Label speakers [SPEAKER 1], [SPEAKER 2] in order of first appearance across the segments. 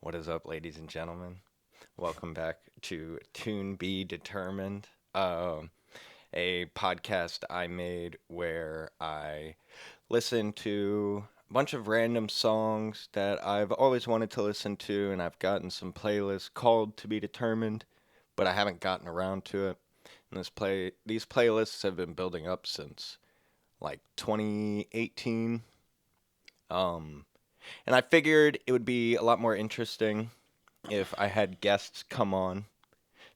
[SPEAKER 1] What is up, ladies and gentlemen? Welcome back to Tune Be Determined, a podcast I made where I listen to a bunch of random songs that I've always wanted to listen to, and I've gotten some playlists called To Be Determined, but I haven't gotten around to it. And these playlists have been building up since like 2018. Um, and I figured it would be a lot more interesting if I had guests come on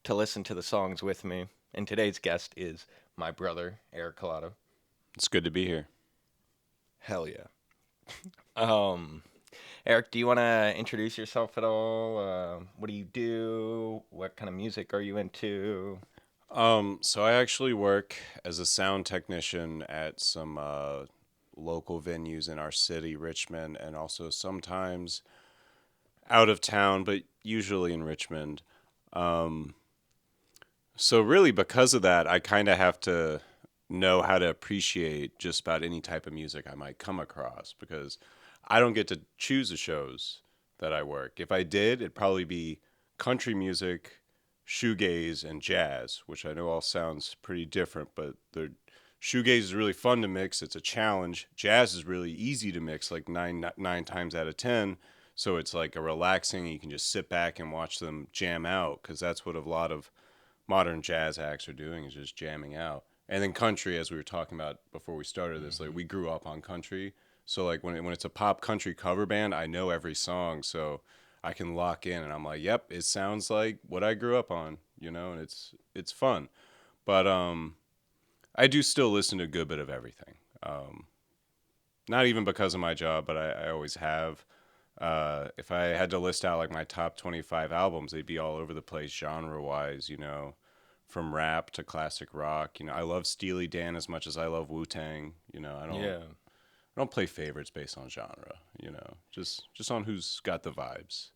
[SPEAKER 1] to listen to the songs with me. And today's guest is my brother, Eric Kalata.
[SPEAKER 2] It's good to be here.
[SPEAKER 1] Hell yeah. Um, Eric, do you want to introduce yourself at all? What do you do? What kind of music are you into?
[SPEAKER 2] So I actually work as a sound technician at some local venues in our city, Richmond, and also sometimes out of town, but usually in Richmond. Um, so really, because of that, I kind of have to know how to appreciate just about any type of music I might come across because I don't get to choose the shows that I work. If I did, it'd probably be country music, shoegaze, and jazz, which I know all sounds pretty different, but the shoegaze is really fun to mix. It's a challenge. Jazz is really easy to mix, like nine times out of 10. So it's like a relaxing. You can just sit back and watch them jam out because that's what a lot of modern jazz acts are doing is just jamming out. And then country, as we were talking about before we started this, like we grew up on country. So like when it's a pop country cover band, I know every song, so I can lock in, and I'm like, yep, it sounds like what I grew up on, and it's fun. But I do still listen to a good bit of everything. Not even because of my job, but I always have. If I had to list out like my top 25 albums, they'd be all over the place genre wise, from rap to classic rock. I love Steely Dan as much as I love Wu Tang.
[SPEAKER 1] Yeah,
[SPEAKER 2] I don't play favorites based on genre. Just on who's got the vibes.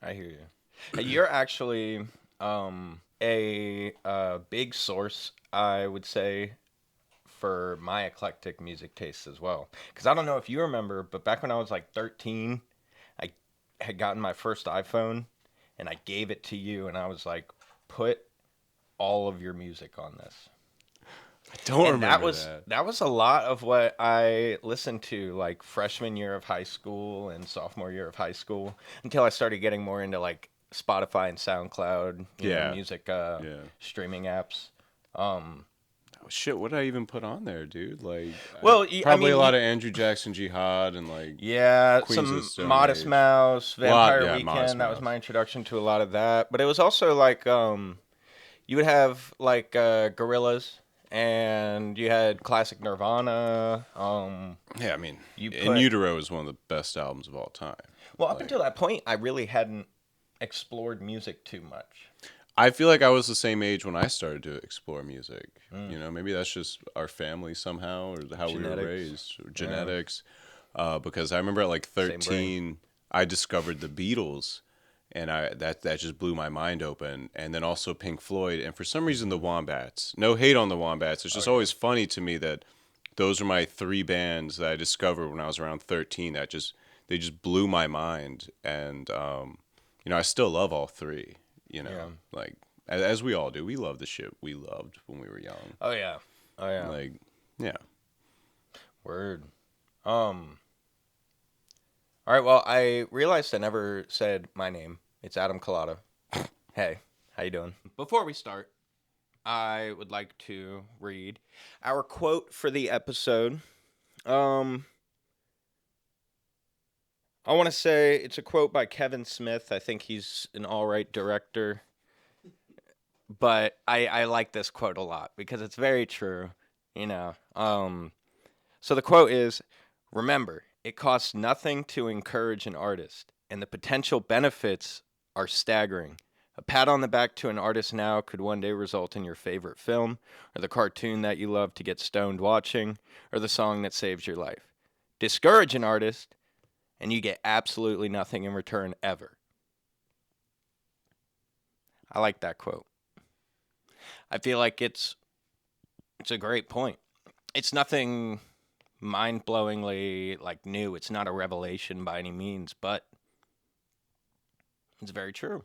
[SPEAKER 1] I hear you. You're actually a big source, I would say, for my eclectic music tastes as well. Because I don't know if you remember, but back when I was like 13, I had gotten my first iPhone and I gave it to you and I was like, put all of your music on this.
[SPEAKER 2] I don't
[SPEAKER 1] And that
[SPEAKER 2] remember
[SPEAKER 1] was
[SPEAKER 2] that.
[SPEAKER 1] that was a lot of what I listened to like freshman year of high school and sophomore year of high school until I started getting more into like Spotify and SoundCloud,
[SPEAKER 2] Yeah,
[SPEAKER 1] music
[SPEAKER 2] yeah.
[SPEAKER 1] streaming apps. Um,
[SPEAKER 2] Oh, shit, what did I even put on there, dude? Like,
[SPEAKER 1] I
[SPEAKER 2] probably a
[SPEAKER 1] mean,
[SPEAKER 2] lot of Andrew Jackson Jihad and like
[SPEAKER 1] yeah,
[SPEAKER 2] Queens of the
[SPEAKER 1] some
[SPEAKER 2] Stone
[SPEAKER 1] Modest
[SPEAKER 2] Age.
[SPEAKER 1] Mouse,
[SPEAKER 2] A lot,
[SPEAKER 1] Vampire
[SPEAKER 2] yeah, Modest
[SPEAKER 1] Weekend. That was my
[SPEAKER 2] Mouse.
[SPEAKER 1] introduction to a lot of that. But it was also like you would have like Gorillas, and you had classic Nirvana.
[SPEAKER 2] Yeah, I mean,
[SPEAKER 1] You
[SPEAKER 2] In
[SPEAKER 1] put
[SPEAKER 2] Utero is one of the best albums of all time.
[SPEAKER 1] Well, up
[SPEAKER 2] Like,
[SPEAKER 1] until that point, I really hadn't explored music too much.
[SPEAKER 2] I feel like I was the same age when I started to explore music.
[SPEAKER 1] Mm.
[SPEAKER 2] Maybe that's just our family somehow, or how we were
[SPEAKER 1] Genetics.
[SPEAKER 2] raised, or
[SPEAKER 1] Yeah.
[SPEAKER 2] genetics. Because I remember at like
[SPEAKER 1] Same brain.
[SPEAKER 2] 13, I discovered the Beatles, and that just blew my mind open. And then also Pink Floyd, and for some reason the Wombats. No hate on the Wombats. It's
[SPEAKER 1] Oh
[SPEAKER 2] just
[SPEAKER 1] yeah.
[SPEAKER 2] always funny to me that those are my three bands that I discovered when I was around 13. They just blew my mind, and I still love all three.
[SPEAKER 1] Yeah.
[SPEAKER 2] Like as we all do. We love the shit we loved when we were young.
[SPEAKER 1] Oh yeah. Oh yeah.
[SPEAKER 2] Like, yeah.
[SPEAKER 1] Word. All right. Well, I realized I never said my name. It's Adam Kalata. Hey, how you doing? Before we start, I would like to read our quote for the episode. Um, I want to say it's a quote by Kevin Smith. I think he's an all right director. But I like this quote a lot because it's very true, you know. So the quote is, "Remember, it costs nothing to encourage an artist, and the potential benefits are staggering. A pat on the back to an artist now could one day result in your favorite film, or the cartoon that you love to get stoned watching, or the song that saves your life. Discourage an artist, and you get absolutely nothing in return ever." I like that quote. I feel like it's a great point. It's nothing mind-blowingly like new. It's not a revelation by any means, but It's very true.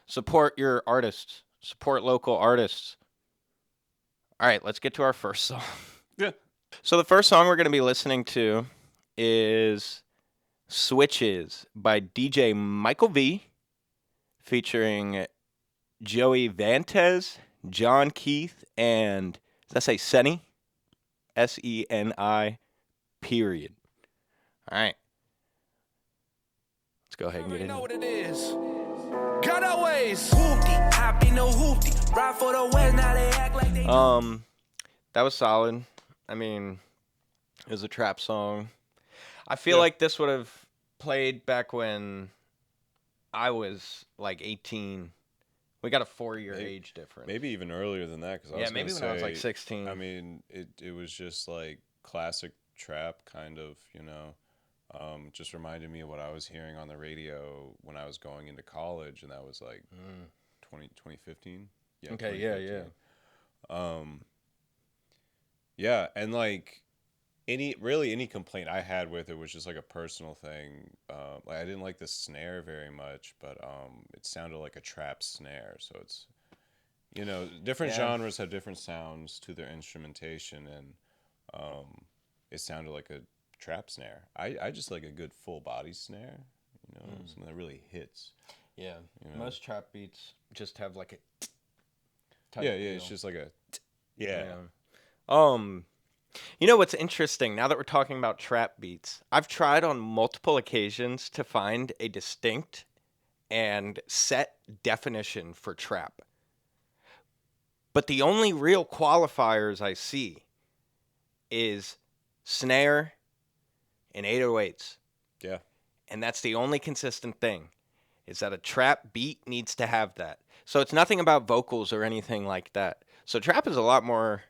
[SPEAKER 1] Support your artists. Support local artists. All right, let's get to our first song.
[SPEAKER 2] Yeah.
[SPEAKER 1] So the first song we're going to be listening to is Switches by DJ Mykeal V, featuring Joey Vantes, Jon Keith, and does that say Seni? SENI, period. All right. Let's go ahead and get into it.
[SPEAKER 3] Know what it is. Got always hoopty, hop in the hoopty, ride for the west, now they act like they
[SPEAKER 1] That was solid. I mean, it was a trap song. I feel like this would have played back when I was like 18. We got a 4-year age difference.
[SPEAKER 2] Maybe even earlier than that. Cause I was
[SPEAKER 1] maybe when I was like 16.
[SPEAKER 2] I mean, it was just like classic trap kind of, you know. Just reminded me of what I was hearing on the radio when I was going into college, and that was like 2015. Yeah.
[SPEAKER 1] Okay,
[SPEAKER 2] 2015. Yeah, and like any complaint I had with it was just like a personal thing. Like I didn't like the snare very much, but it sounded like a trap snare. So it's, you know, different genres have different sounds to their instrumentation, and it sounded like a trap snare. I just like a good full body snare, you know, something that really hits.
[SPEAKER 1] Yeah,
[SPEAKER 2] you know?
[SPEAKER 1] most trap beats just have like a
[SPEAKER 2] type yeah, it's just like a yeah.
[SPEAKER 1] You know what's interesting, now that we're talking about trap beats, I've tried on multiple occasions to find a distinct and set definition for trap. But the only real qualifiers I see is snare and 808s.
[SPEAKER 2] Yeah.
[SPEAKER 1] And that's the only consistent thing, is that a trap beat needs to have that. So it's nothing about vocals or anything like that. So trap is a lot more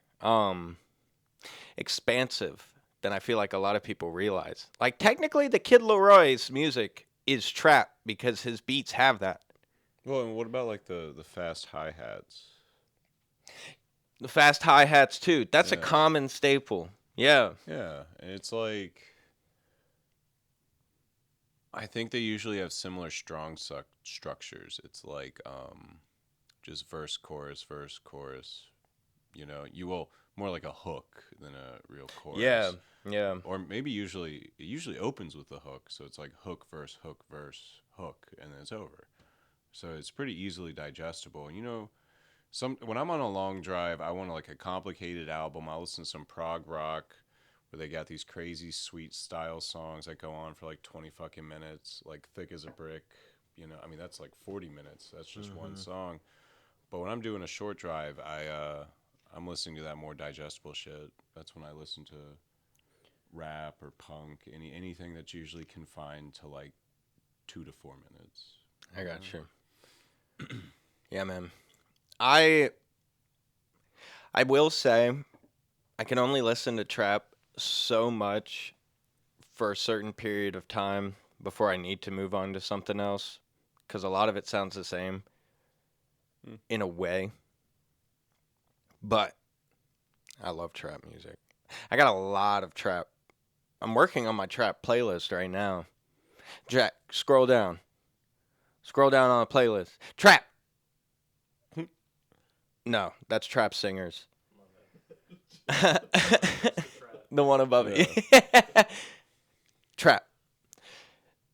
[SPEAKER 1] expansive than I feel like a lot of people realize. Like technically the Kid Leroy's music is trap because his beats have that.
[SPEAKER 2] Well, and what about like the fast hi-hats?
[SPEAKER 1] The fast hi-hats too. That's a common staple. Yeah.
[SPEAKER 2] Yeah, and it's like I think they usually have similar strong structures. It's like just verse, chorus, you know, you will more like a hook than a real chorus.
[SPEAKER 1] Yeah.
[SPEAKER 2] Or maybe it usually opens with a hook, so it's like hook, verse, hook, and then it's over. So it's pretty easily digestible. And you know, when I'm on a long drive, I want like a complicated album. I'll listen to some prog rock where they got these crazy sweet style songs that go on for like 20 fucking minutes, like Thick as a Brick. You know, I mean that's like 40 minutes. That's just one song. But when I'm doing a short drive, I'm listening to that more digestible shit. That's when I listen to rap or punk, anything that's usually confined to like 2 to 4 minutes.
[SPEAKER 1] I got you. Yeah, man. I will say I can only listen to trap so much for a certain period of time before I need to move on to something else, because a lot of it sounds the same in a way. But I love trap music. I got a lot of trap. I'm working on my trap playlist right now. Jack, scroll down. Scroll down on the playlist. Trap. No, that's trap singers. The one above it. Trap.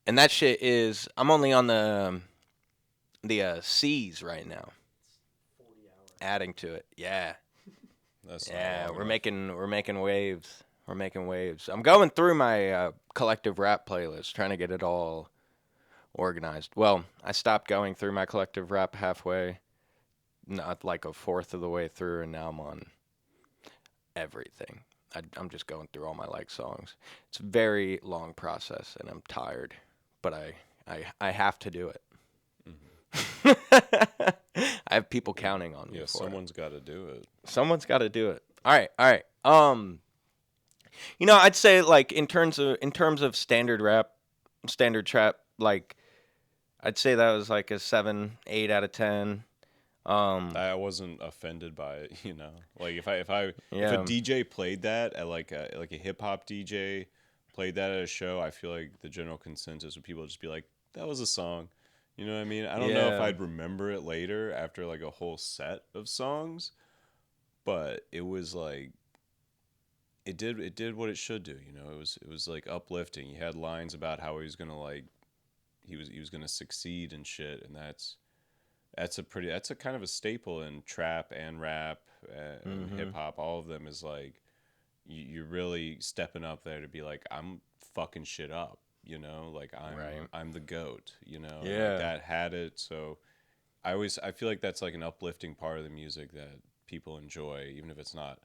[SPEAKER 1] And that shit is, I'm only on the C's right now. 40 hours. Adding to it. Yeah.
[SPEAKER 2] That's
[SPEAKER 1] we're making waves. We're making waves. I'm going through my collective rap playlist, trying to get it all organized. Well, I stopped going through my collective rap halfway, not like a fourth of the way through, and now I'm on everything. I'm just going through all my like songs. It's a very long process, and I'm tired, but I have to do it. Mm-hmm. I have people counting on me.
[SPEAKER 2] Yeah, someone's got to do it.
[SPEAKER 1] Someone's got to do it. All right. You know, I'd say like in terms of standard rap, standard trap, like I'd say that was like a 7, 8 out of 10.
[SPEAKER 2] I wasn't offended by it, you know. Like if a DJ played that at like a hip hop DJ played that at a show, I feel like the general consensus would people just be like, that was a song, You know what I mean? I don't know if I'd remember it later after like a whole set of songs, but it was like it did what it should do. You know, it was like uplifting. He had lines about how he was gonna like he was gonna succeed and shit, and that's a kind of a staple in trap and rap and hip hop. All of them is like you're really stepping up there to be like, I'm fucking shit up, you know, like I'm the GOAT, you know, like that had it. So I feel like that's like an uplifting part of the music that people enjoy, even if it's not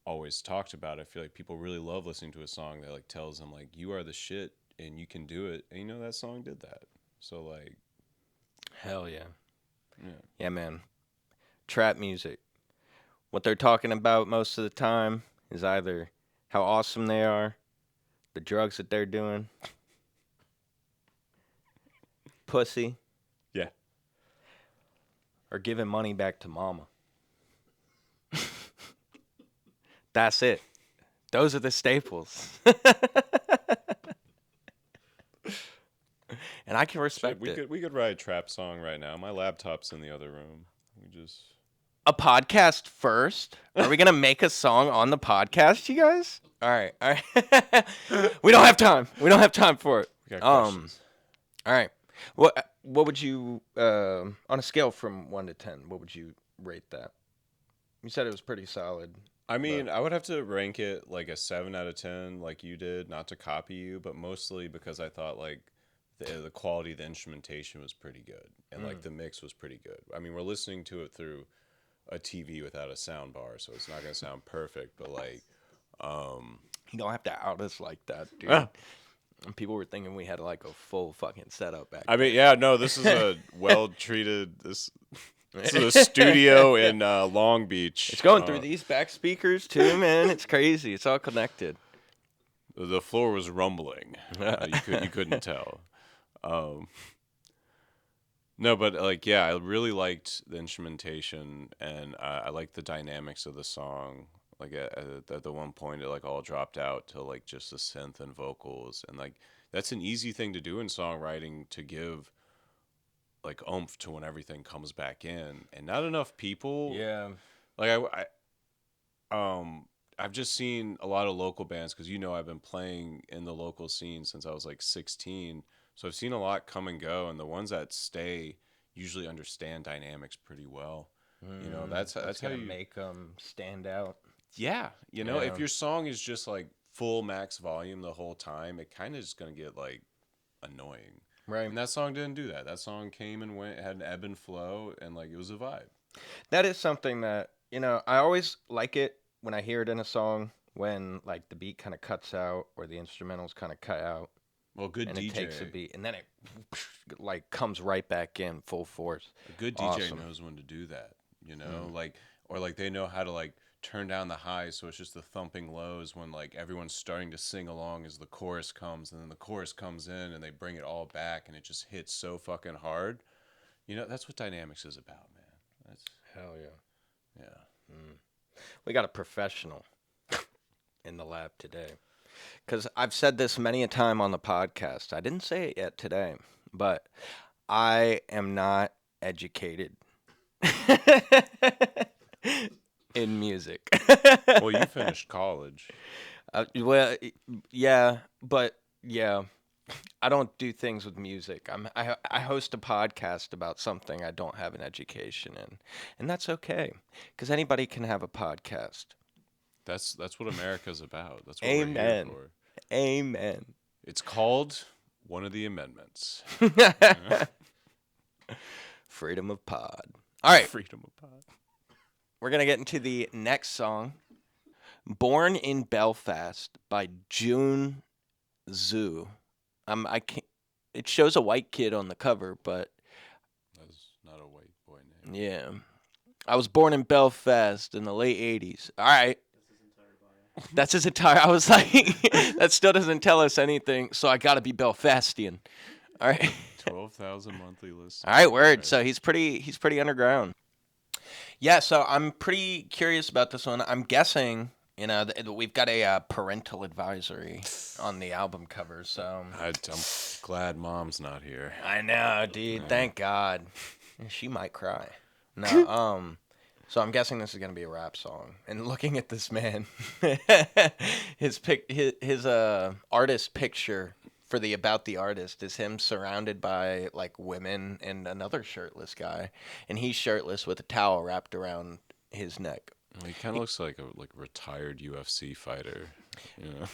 [SPEAKER 2] always talked about. I feel like people really love listening to a song that like tells them like you are the shit and you can do it, and you know that song did that. So like,
[SPEAKER 1] Hell yeah.
[SPEAKER 2] yeah,
[SPEAKER 1] Yeah, man. Trap music. What they're talking about most of the time is either how awesome they are, the drugs that they're doing, pussy,
[SPEAKER 2] yeah.
[SPEAKER 1] or giving money back to mama. That's it. Those are the staples. And I can respect
[SPEAKER 2] we
[SPEAKER 1] it.
[SPEAKER 2] could write a trap song right now. My laptop's in the other room. We just
[SPEAKER 1] A podcast first? Are we going to make a song on the podcast, you guys? All right. All right. We don't have time. We don't have time for it.
[SPEAKER 2] we got questions.
[SPEAKER 1] All right. What would you on a scale from 1 to 10, what would you rate that? You said it was pretty solid.
[SPEAKER 2] I mean, I would have to rank it like a 7 out of 10, like you did, not to copy you, but mostly because I thought like the quality of the instrumentation was pretty good, and like the mix was pretty good. I mean, we're listening to it through a TV without a sound bar, so it's not gonna sound perfect, but like,
[SPEAKER 1] You don't have to out us like that, dude. And people were thinking we had like a full fucking setup back
[SPEAKER 2] I mean, yeah, no, this is a well treated. This is a studio in Long Beach.
[SPEAKER 1] It's going through these back speakers too, man. It's crazy. It's all connected.
[SPEAKER 2] The floor was rumbling. You couldn't tell. No, but like, yeah, I really liked the instrumentation, and I liked the dynamics of the song. Like at the one point, it like all dropped out to like just the synth and vocals, and like that's an easy thing to do in songwriting, to give like oomph to when everything comes back in, and not enough people.
[SPEAKER 1] Yeah.
[SPEAKER 2] Like I've just seen a lot of local bands, because you know I've been playing in the local scene since I was like 16. So I've seen a lot come and go, and the ones that stay usually understand dynamics pretty well. You know, that's how you
[SPEAKER 1] make them stand out.
[SPEAKER 2] Yeah, you know,
[SPEAKER 1] Yeah.
[SPEAKER 2] if your song is just like full max volume the whole time, it kind of is going to get like annoying.
[SPEAKER 1] Right.
[SPEAKER 2] And that song didn't do that. That song came and went, had an ebb and flow, and like it was a vibe.
[SPEAKER 1] That is something that, I always like it when I hear it in a song, when like the beat kind of cuts out or the instrumentals kind of cut out,
[SPEAKER 2] Well, good
[SPEAKER 1] and
[SPEAKER 2] DJ.
[SPEAKER 1] it takes a beat and then it like comes right back in full force.
[SPEAKER 2] A good DJ
[SPEAKER 1] Awesome.
[SPEAKER 2] knows when to do that, you know, like, or like they know how to like turn down the highs, so it's just the thumping lows when like everyone's starting to sing along as the chorus comes, and then the chorus comes in and they bring it all back and it just hits so fucking hard. You know, that's what dynamics is about, man. That's
[SPEAKER 1] Hell yeah.
[SPEAKER 2] yeah.
[SPEAKER 1] We got a professional in the lab today. Because I've said this many a time on the podcast. I didn't say it yet today, but I am not educated in music.
[SPEAKER 2] Well, you finished college.
[SPEAKER 1] Yeah, but yeah, I don't do things with music. I host a podcast about something I don't have an education in, and that's okay, because anybody can have a podcast.
[SPEAKER 2] That's what America's about. That's what we're
[SPEAKER 1] Amen.
[SPEAKER 2] here for.
[SPEAKER 1] Amen.
[SPEAKER 2] It's called one of the amendments.
[SPEAKER 1] Freedom of pod. All right,
[SPEAKER 2] Freedom of pod.
[SPEAKER 1] we're gonna get into the next song, "Born in Belfast" by Jun Tzu. I can't. It shows a white kid on the cover, but
[SPEAKER 2] That's not a white boy name.
[SPEAKER 1] yeah, I was born in Belfast in the late '80s. All right. That's his entire. I was like, that still doesn't tell us anything. So I gotta be Belfastian. All right.
[SPEAKER 2] 12,000 monthly listeners.
[SPEAKER 1] All right, word. So he's pretty underground. Yeah. So I'm pretty curious about this one. I'm guessing You know, we've got a parental advisory on the album cover, so
[SPEAKER 2] I'm glad Mom's not here.
[SPEAKER 1] I know, dude. Thank God. She might cry. No, so I'm guessing this is gonna be a rap song. And looking at this man, his artist picture for the About the Artist is him surrounded by like women and another shirtless guy, and he's shirtless with a towel wrapped around his neck.
[SPEAKER 2] Well, he kind of looks like a retired UFC fighter. You know?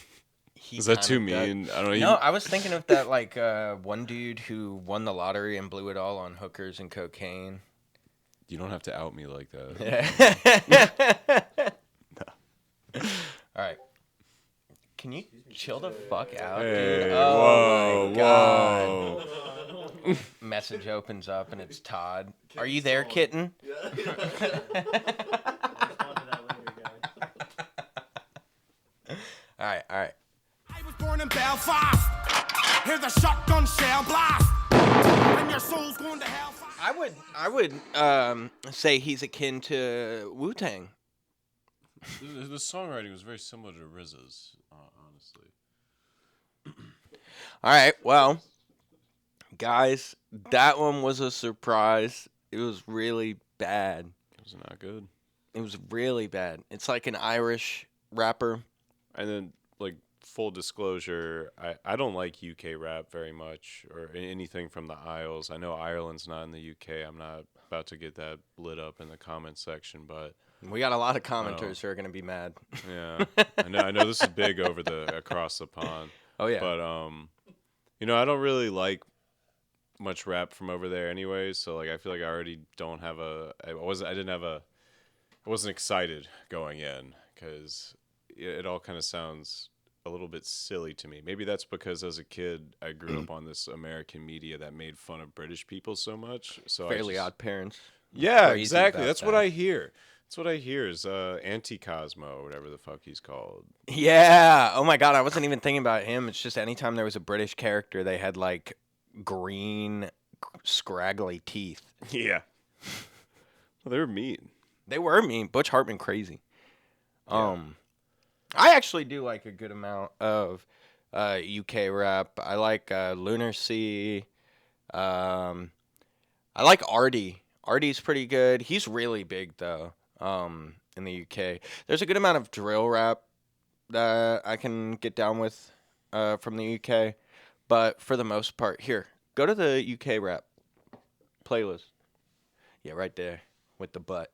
[SPEAKER 1] He
[SPEAKER 2] Is that too
[SPEAKER 1] kinda does.
[SPEAKER 2] mean? I don't know.
[SPEAKER 1] No, I was thinking of that like one dude who won the lottery and blew it all on hookers and cocaine.
[SPEAKER 2] You don't have to out me like that.
[SPEAKER 1] All right. Can you chill the fuck out,
[SPEAKER 2] Hey,
[SPEAKER 1] dude?
[SPEAKER 2] whoa,
[SPEAKER 1] Oh my God. Message opens up and it's Todd. Are you there, kitten? All right.
[SPEAKER 3] I was born in Belfast. Hear the shotgun shell blast. And your soul's going to hell fast.
[SPEAKER 1] I would say he's akin to Wu-Tang.
[SPEAKER 2] The songwriting was very similar to RZA's, honestly.
[SPEAKER 1] All right, well, guys, that one was a surprise. It was really bad.
[SPEAKER 2] It was not good.
[SPEAKER 1] It was really bad. It's like an Irish rapper.
[SPEAKER 2] And then, like, full disclosure, I don't like UK rap very much, or anything from the Isles. I know Ireland's not in the UK. I'm not about to get that lit up in the comment section, but
[SPEAKER 1] We got a lot of commenters who are going to be mad.
[SPEAKER 2] yeah, I know this is big across the pond.
[SPEAKER 1] Oh, yeah.
[SPEAKER 2] But I don't really like much rap from over there anyway, so like I feel like I already don't have I wasn't excited going in because it all kind of sounds a little bit silly to me. Maybe that's because as a kid I grew up on this American media that made fun of British people so much. So
[SPEAKER 1] Fairly Odd Parents.
[SPEAKER 2] Yeah,
[SPEAKER 1] Crazy
[SPEAKER 2] exactly.
[SPEAKER 1] about
[SPEAKER 2] That's what
[SPEAKER 1] that.
[SPEAKER 2] I hear. That's what I hear is Auntie Cosmo, or whatever the fuck he's called.
[SPEAKER 1] Yeah. Oh, my God. I wasn't even thinking about him. It's just anytime there was a British character, they had, like, green, scraggly teeth.
[SPEAKER 2] Yeah. Well, they were mean.
[SPEAKER 1] They were mean. Butch Hartman crazy.
[SPEAKER 2] Yeah.
[SPEAKER 1] I actually do like a good amount of UK rap. I like Lunar Sea. I like Artie. Artie's pretty good. He's really big though. In the UK, there's a good amount of drill rap that I can get down with from the UK, but for the most part, here, go to the UK rap playlist. Yeah, right there with the butt.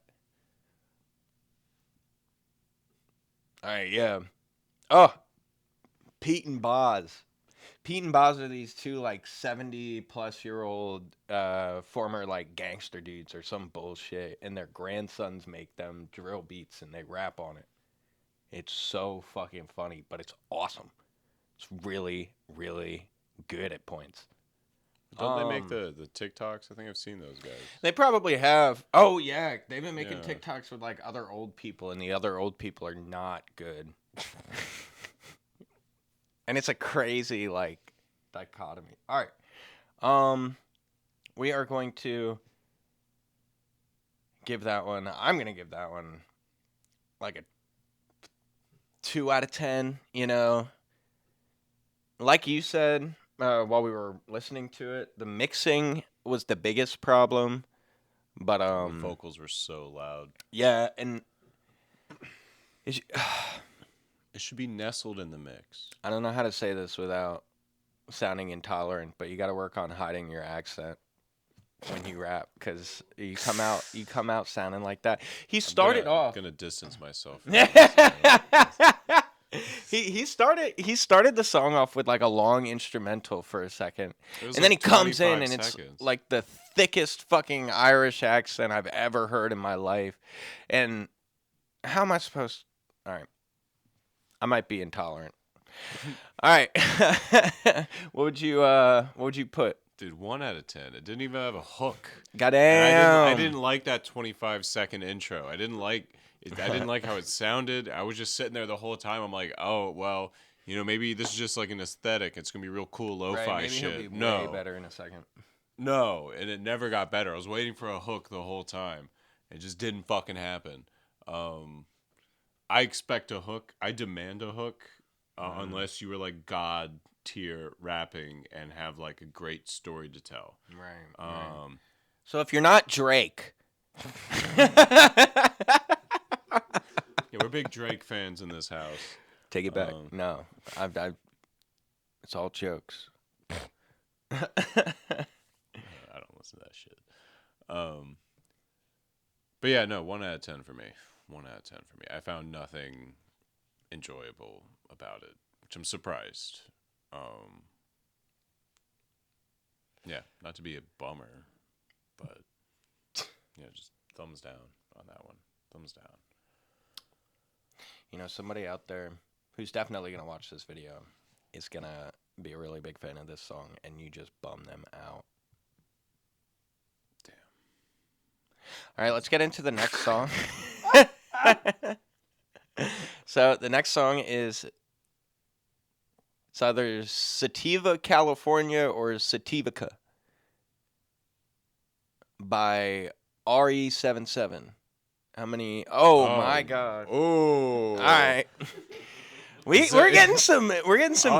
[SPEAKER 1] All right, yeah. Oh, Pete and Boz. Pete and Boz are these two like 70-plus-year-old former like gangster dudes or some bullshit, and their grandsons make them drill beats and they rap on it. It's so fucking funny, but it's awesome. It's really, really good at points.
[SPEAKER 2] Don't they make the TikToks? I think I've seen those guys.
[SPEAKER 1] They probably have. Oh yeah, they've been making
[SPEAKER 2] Yeah.
[SPEAKER 1] TikToks with like other old people, and the other old people are not good. And it's a crazy like dichotomy. All right, we are going to give that one. I'm gonna give that one like a 2 out of 10. You know, like you said while we were listening to it, the mixing was the biggest problem. But
[SPEAKER 2] The vocals were so loud.
[SPEAKER 1] yeah, and is,
[SPEAKER 2] It should be nestled in the mix.
[SPEAKER 1] I don't know how to say this without sounding intolerant, but you got to work on hiding your accent when you rap because you come out sounding like that. He started off.
[SPEAKER 2] I'm gonna distance myself. From
[SPEAKER 1] He started the song off with like a long instrumental for a second,
[SPEAKER 2] It was
[SPEAKER 1] and then he
[SPEAKER 2] like
[SPEAKER 1] comes in
[SPEAKER 2] 25
[SPEAKER 1] and it's
[SPEAKER 2] seconds.
[SPEAKER 1] like the thickest fucking Irish accent I've ever heard in my life. And how am I supposed? All right, I might be intolerant. All right, what would you put?
[SPEAKER 2] Dude, 1 out of 10. It didn't even have a hook. And
[SPEAKER 1] Goddamn.
[SPEAKER 2] I didn't like that 25-second intro. I didn't like how it sounded. I was just sitting there the whole time. I'm like, oh well, maybe this is just like an aesthetic. It's gonna be real cool lo-fi
[SPEAKER 1] Right, maybe
[SPEAKER 2] shit.
[SPEAKER 1] he'll be
[SPEAKER 2] No,
[SPEAKER 1] way better in a second.
[SPEAKER 2] no, and it never got better. I was waiting for a hook the whole time. It just didn't fucking happen. I expect a hook. I demand a hook, unless you were like God tier rapping and have like a great story to tell.
[SPEAKER 1] Right. So if you're not Drake,
[SPEAKER 2] Yeah, we're big Drake fans in this house.
[SPEAKER 1] take it back. No, I've it's all jokes.
[SPEAKER 2] I don't listen to that shit. But yeah, no, 1 out of 10 for me. 1 out of 10 for me. I found nothing enjoyable about it, which I'm surprised. Yeah, not to be a bummer, but yeah, just thumbs down on that one. Thumbs down.
[SPEAKER 1] You know, somebody out there who's definitely gonna watch this video is gonna be a really big fan of this song, and you just bum them out.
[SPEAKER 2] Damn.
[SPEAKER 1] All right, let's get into the next song. So the next song is it's either Sativa California or SativaCa by RE77. How many? Oh my God!
[SPEAKER 2] Oh.
[SPEAKER 1] All right, we're getting some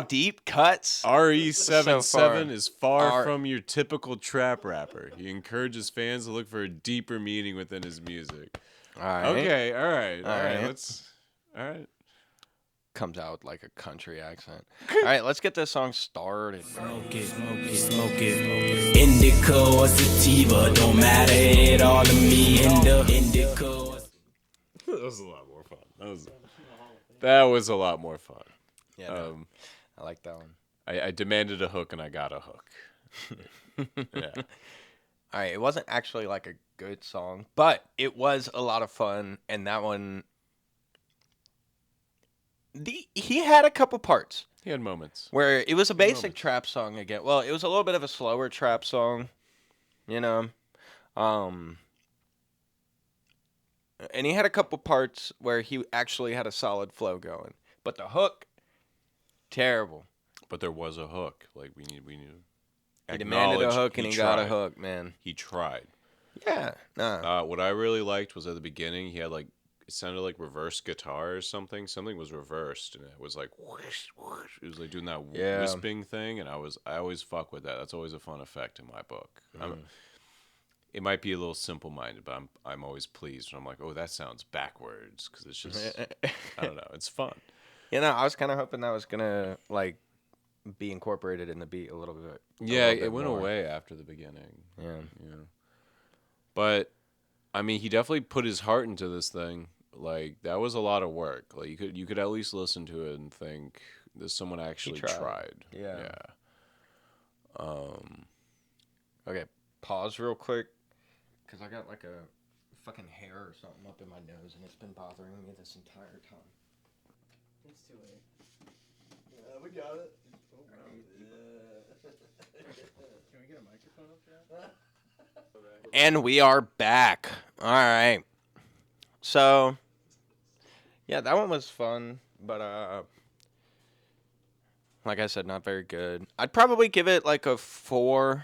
[SPEAKER 1] deep cuts.
[SPEAKER 2] RE77
[SPEAKER 1] so far.
[SPEAKER 2] is far from your typical trap rapper. He encourages fans to look for a deeper meaning within his music.
[SPEAKER 1] All right.
[SPEAKER 2] Okay, all right. All right.
[SPEAKER 1] Comes out like a country accent. All right, let's get this song started.
[SPEAKER 3] Smoke it. Indica or sativa, don't matter at all to me. Indica.
[SPEAKER 2] That was a lot more fun. That was a lot more fun.
[SPEAKER 1] Yeah, no, I like that one.
[SPEAKER 2] I demanded a hook and I got a hook. Yeah.
[SPEAKER 1] All right, it wasn't actually like a good song, but it was a lot of fun, and that one he had a couple parts.
[SPEAKER 2] He had moments.
[SPEAKER 1] Where it was a basic trap song again. Well, it was a little bit of a slower trap song, you know. And he had a couple parts where he actually had a solid flow going. But the hook, terrible.
[SPEAKER 2] But there was a hook. Like we need
[SPEAKER 1] He demanded a hook and he got a hook, man.
[SPEAKER 2] He tried.
[SPEAKER 1] Yeah. Nah.
[SPEAKER 2] What I really liked was at the beginning he had like it sounded like reverse guitar or something. Something was reversed, and it was like whoosh, whoosh. It was like doing that wisping thing, and I always fuck with that. That's always a fun effect in my book. It might be a little simple-minded, but I'm always pleased when I'm like, oh, that sounds backwards because it's just I don't know, it's fun.
[SPEAKER 1] You know, I was kind of hoping that was gonna like be incorporated in the beat a little bit.
[SPEAKER 2] Yeah, it went away after the beginning.
[SPEAKER 1] Yeah.
[SPEAKER 2] But I mean, he definitely put his heart into this thing. Like that was a lot of work. Like you could at least listen to it and think that someone actually tried.
[SPEAKER 1] Yeah. Okay, pause real quick, cause I got like a fucking hair or something up in my nose, and it's been bothering me this entire time.
[SPEAKER 4] It's too late. Yeah, we got it. Can we get a microphone up there?
[SPEAKER 1] And we are back. All right. So, yeah, that one was fun, but like I said, not very good. I'd probably give it like a 3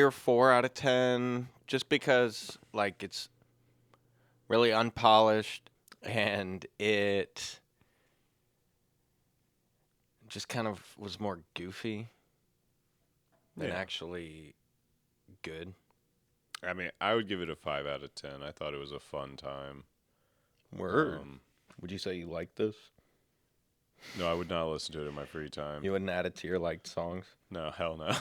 [SPEAKER 1] or 4 out of 10, just because like it's really unpolished and it just kind of was more goofy than actually good.
[SPEAKER 2] I mean, I would give it a 5 out of 10. I thought it was a fun time.
[SPEAKER 1] Word. Would you say you like this?
[SPEAKER 2] No, I would not listen to it in my free time.
[SPEAKER 1] You wouldn't add it to your liked songs?
[SPEAKER 2] No, hell no.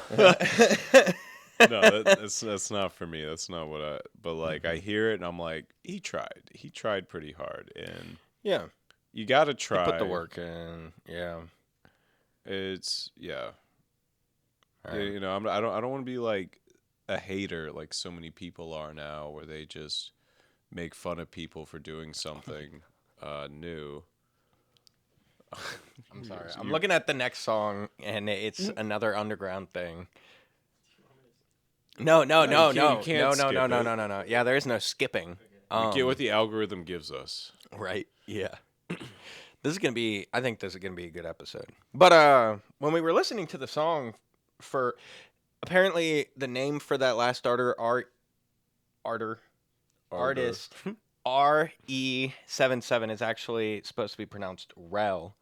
[SPEAKER 2] No, that's not for me. That's not what I. But like, I hear it and I'm like, he tried. He tried pretty hard, and
[SPEAKER 1] Yeah.
[SPEAKER 2] you gotta try.
[SPEAKER 1] He put the work in. Yeah.
[SPEAKER 2] It's
[SPEAKER 1] Right.
[SPEAKER 2] You know, I don't want to be like a hater like so many people are now, where they just make fun of people for doing something new.
[SPEAKER 1] I'm sorry. I'm looking at the next song, and it's another underground thing. No.
[SPEAKER 2] you can't skip it.
[SPEAKER 1] No. Yeah, there is no skipping.
[SPEAKER 2] We get what the algorithm gives us.
[SPEAKER 1] Right. Yeah. I think this is gonna be a good episode. But when we were listening to the song, for apparently the name for that last artist RE77 is actually supposed to be pronounced Rel.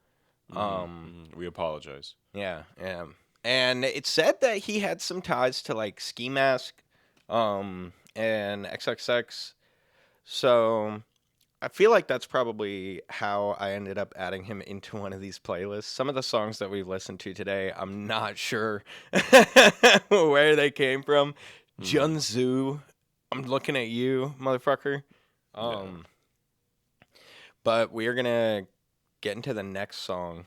[SPEAKER 2] We apologize.
[SPEAKER 1] Yeah, yeah. And it said that he had some ties to like Ski Mask, and XXX. So I feel like that's probably how I ended up adding him into one of these playlists. Some of the songs that we've listened to today, I'm not sure where they came from. Jun Tzu, I'm looking at you, motherfucker. But we're gonna get into the next song.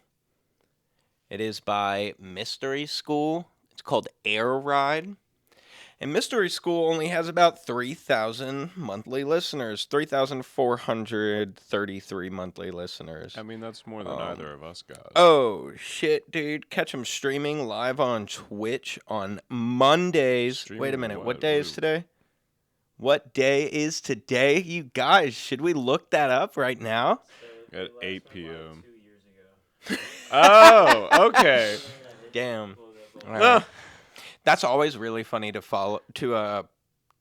[SPEAKER 1] It is by Mystery School. It's called Air Ride. And Mystery School only has about 3,000 monthly listeners, 3,433 monthly listeners.
[SPEAKER 2] I mean, that's more than either of us got.
[SPEAKER 1] Oh, shit, dude. Catch them streaming live on Twitch on Mondays. Wait a minute. What day is today? What day is today? You guys, should we look that up right now?
[SPEAKER 2] At 8 p.m. 2 years ago. Oh, okay.
[SPEAKER 1] Damn. All right. That's always really funny to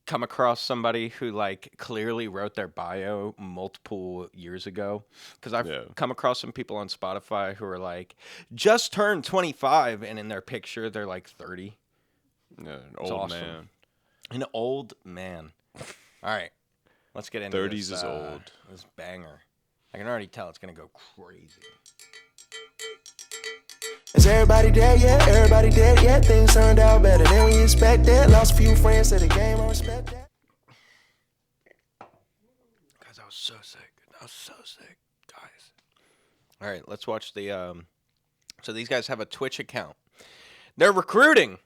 [SPEAKER 1] come across somebody who like clearly wrote their bio multiple years ago, because I've come across some people on Spotify who are like just turned 25 and in their picture they're like 30.
[SPEAKER 2] Yeah, an old man.
[SPEAKER 1] An old man. All right, let's get into
[SPEAKER 2] 30s
[SPEAKER 1] this,
[SPEAKER 2] is old.
[SPEAKER 1] This banger. I can already tell it's gonna go crazy.
[SPEAKER 5] Is everybody dead yet? Everybody dead yet? Things turned out better than we expected. Lost a few friends to the game, I respect that.
[SPEAKER 1] Guys, I was so sick. Guys. All right, let's watch the, so these guys have a Twitch account. They're recruiting.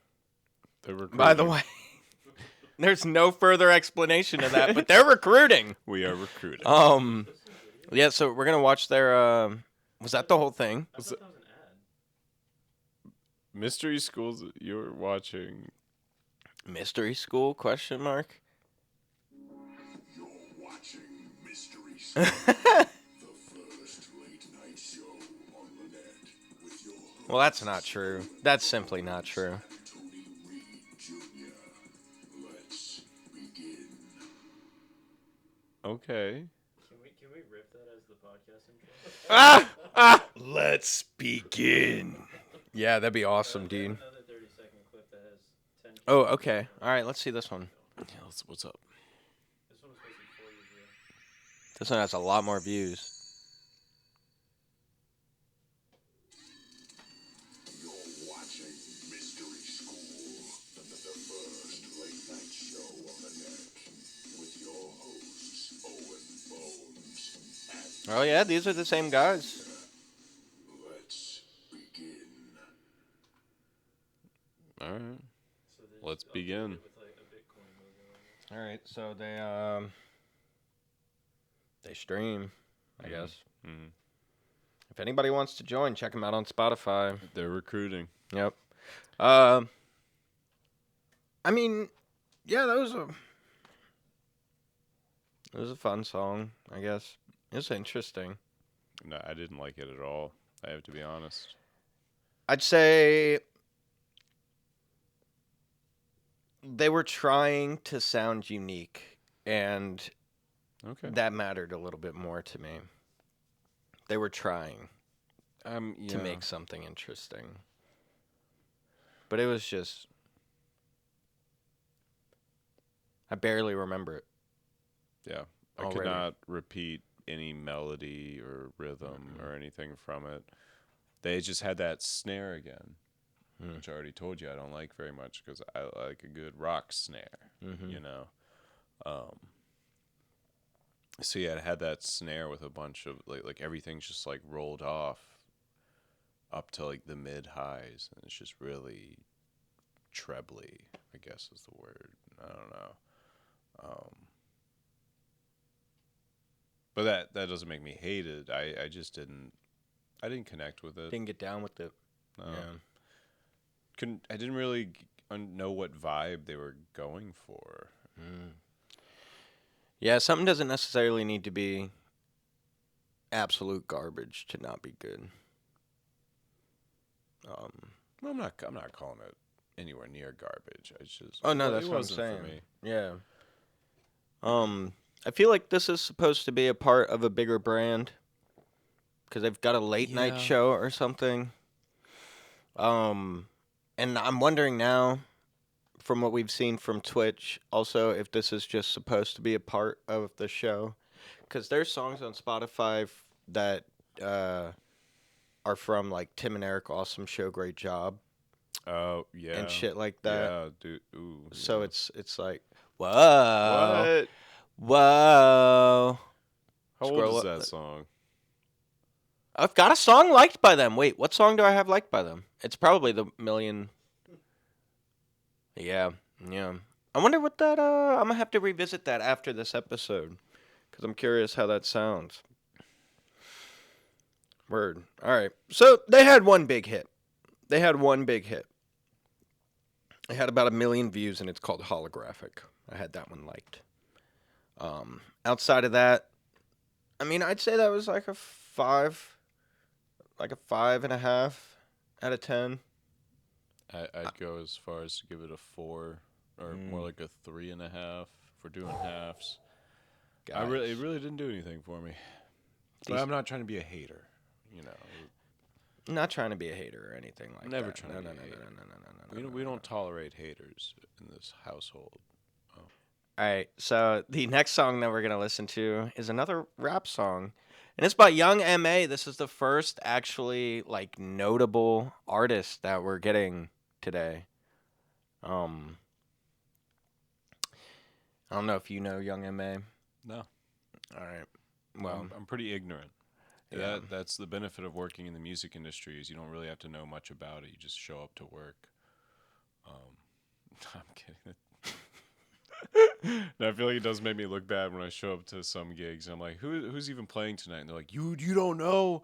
[SPEAKER 1] By the way. There's no further explanation of that, but they're recruiting.
[SPEAKER 2] We are recruiting.
[SPEAKER 1] Yeah, so we're going to watch their, was that the whole thing?
[SPEAKER 2] Mystery Schools you're watching.
[SPEAKER 1] Mystery School, question mark?
[SPEAKER 6] You're watching Mystery School, the first late night show on the net with your host,
[SPEAKER 1] Well, that's not true. That's simply not true.
[SPEAKER 6] Tony Reed Jr. Let's begin.
[SPEAKER 2] Okay.
[SPEAKER 4] Can we rip that as the podcast intro?
[SPEAKER 1] Let's begin. Yeah, that'd be awesome, dude.
[SPEAKER 4] Another 30-second clip that has 10.
[SPEAKER 1] Oh, okay. All right, let's see this one.
[SPEAKER 2] Yeah, what's up?
[SPEAKER 4] This one was supposed to be 4 years ago.
[SPEAKER 1] This one has a lot more views.
[SPEAKER 6] You're watching Mystery School, the first late night show on the net with your hosts, Owen Bones and
[SPEAKER 1] Oh, yeah, these are the same guys.
[SPEAKER 6] Let's begin.
[SPEAKER 2] All right.
[SPEAKER 4] So they
[SPEAKER 2] Let's
[SPEAKER 4] just updated
[SPEAKER 2] begin.
[SPEAKER 4] it with like a Bitcoin logo on it.
[SPEAKER 1] All right, so they stream, I guess.
[SPEAKER 2] Mm-hmm.
[SPEAKER 1] If anybody wants to join, check them out on Spotify.
[SPEAKER 2] They're recruiting.
[SPEAKER 1] Yep. I mean, yeah, that was a fun song, I guess. It was interesting.
[SPEAKER 2] No, I didn't like it at all. I have to be honest.
[SPEAKER 1] I'd say they were trying to sound unique, and
[SPEAKER 2] Okay.
[SPEAKER 1] that mattered a little bit more to me. They were trying to make something interesting. But it was just, I barely remember it.
[SPEAKER 2] Yeah. I
[SPEAKER 1] already.
[SPEAKER 2] could not repeat any melody or rhythm or anything from it. They just had that snare again, which I already told you I don't like very much because I like a good rock snare, you know. So yeah, it had that snare with a bunch of like everything's just like rolled off up to like the mid highs, and it's just really trebly, I guess is the word. I don't know. But that doesn't make me hate it. I just didn't connect with it.
[SPEAKER 1] Didn't get down with it.
[SPEAKER 2] No.
[SPEAKER 1] Yeah.
[SPEAKER 2] I didn't really know what vibe they were going for.
[SPEAKER 1] Yeah, something doesn't necessarily need to be absolute garbage to not be good.
[SPEAKER 2] Well, I'm not calling it anywhere near garbage. It's just
[SPEAKER 1] Oh no,
[SPEAKER 2] it
[SPEAKER 1] that's what I'm
[SPEAKER 2] wasn't
[SPEAKER 1] saying.
[SPEAKER 2] for me.
[SPEAKER 1] Yeah. I feel like this is supposed to be a part of a bigger brand because they've got a late night
[SPEAKER 2] Yeah.
[SPEAKER 1] show or something. And I'm wondering now, from what we've seen from Twitch, also if this is just supposed to be a part of the show, because there's songs on Spotify that are from like Tim and Eric, awesome show, great job,
[SPEAKER 2] Oh yeah.
[SPEAKER 1] and shit like that.
[SPEAKER 2] Yeah, dude. Ooh.
[SPEAKER 1] So
[SPEAKER 2] yeah.
[SPEAKER 1] it's like, whoa,
[SPEAKER 2] What?
[SPEAKER 1] whoa.
[SPEAKER 2] How
[SPEAKER 1] Scroll
[SPEAKER 2] old is
[SPEAKER 1] up.
[SPEAKER 2] that song?
[SPEAKER 1] I've got a song liked by them. Wait, what song do I have liked by them? It's probably the million. Yeah, yeah. I wonder what that. I'm gonna have to revisit that after this episode, because I'm curious how that sounds. Word. All right. So they had one big hit. They had about 1 million views, and it's called Holographic. I had that one liked. Outside of that, I mean, I'd say that was like a 5.5 out of 10.
[SPEAKER 2] I'd go as far as to give it a 4, or more like a 3.5 for doing halves. It really didn't do anything for me. But I'm not trying to be a hater, you know.
[SPEAKER 1] I'm not trying to be a hater or anything like
[SPEAKER 2] Never
[SPEAKER 1] that.
[SPEAKER 2] trying to be a hater.
[SPEAKER 1] No.
[SPEAKER 2] We don't tolerate haters in this household.
[SPEAKER 1] All right, so the next song that we're going to listen to is another rap song, and it's by Young M.A. This is the first actually, like, notable artist that we're getting today. I don't know if you know Young M.A.
[SPEAKER 2] No.
[SPEAKER 1] All right. Well,
[SPEAKER 2] I'm pretty ignorant.
[SPEAKER 1] Yeah.
[SPEAKER 2] That's the benefit of working in the music industry is you don't really have to know much about it. You just show up to work. I'm kidding. No, I feel like it does make me look bad when I show up to some gigs. I'm like, who's even playing tonight? And they're like, you don't know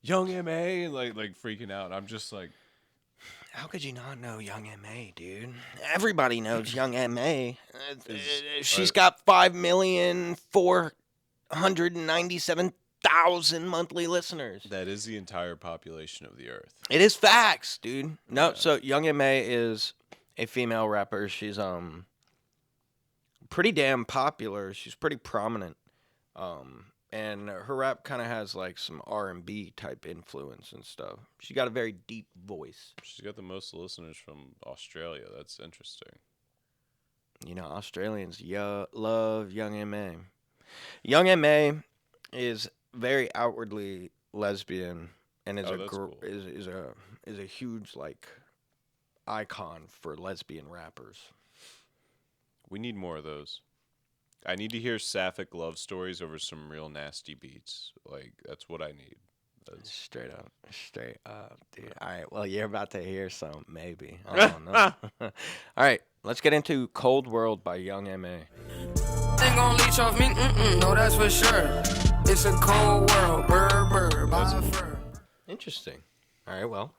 [SPEAKER 2] Young M.A. and like freaking out. I'm just like,
[SPEAKER 1] how could you not know Young M.A., dude? Everybody knows Young M.A. She's got 5,497,000 monthly listeners.
[SPEAKER 2] that is the entire population of the earth.
[SPEAKER 1] It is facts, dude. No,
[SPEAKER 2] Yeah.
[SPEAKER 1] so Young M.A. is a female rapper. She's pretty damn popular. She's pretty prominent. And her rap kind of has like some R&B type influence and stuff. She got a very deep voice.
[SPEAKER 2] She's got the most listeners from Australia. That's interesting.
[SPEAKER 1] You know, Australians love Young M.A. Young M.A. is very outwardly lesbian and is
[SPEAKER 2] That's cool.
[SPEAKER 1] is a huge like icon for lesbian rappers.
[SPEAKER 2] We need more of those. I need to hear sapphic love stories over some real nasty beats. Like, that's what I need.
[SPEAKER 1] Straight up, dude. All right, well, you're about to hear some, maybe. I don't know. All right, let's get into Cold World by Young M.A.
[SPEAKER 7] Ain't gonna leech off me, no, that's for sure. It's a cold world, bird, by fur.
[SPEAKER 1] Interesting. All right, well,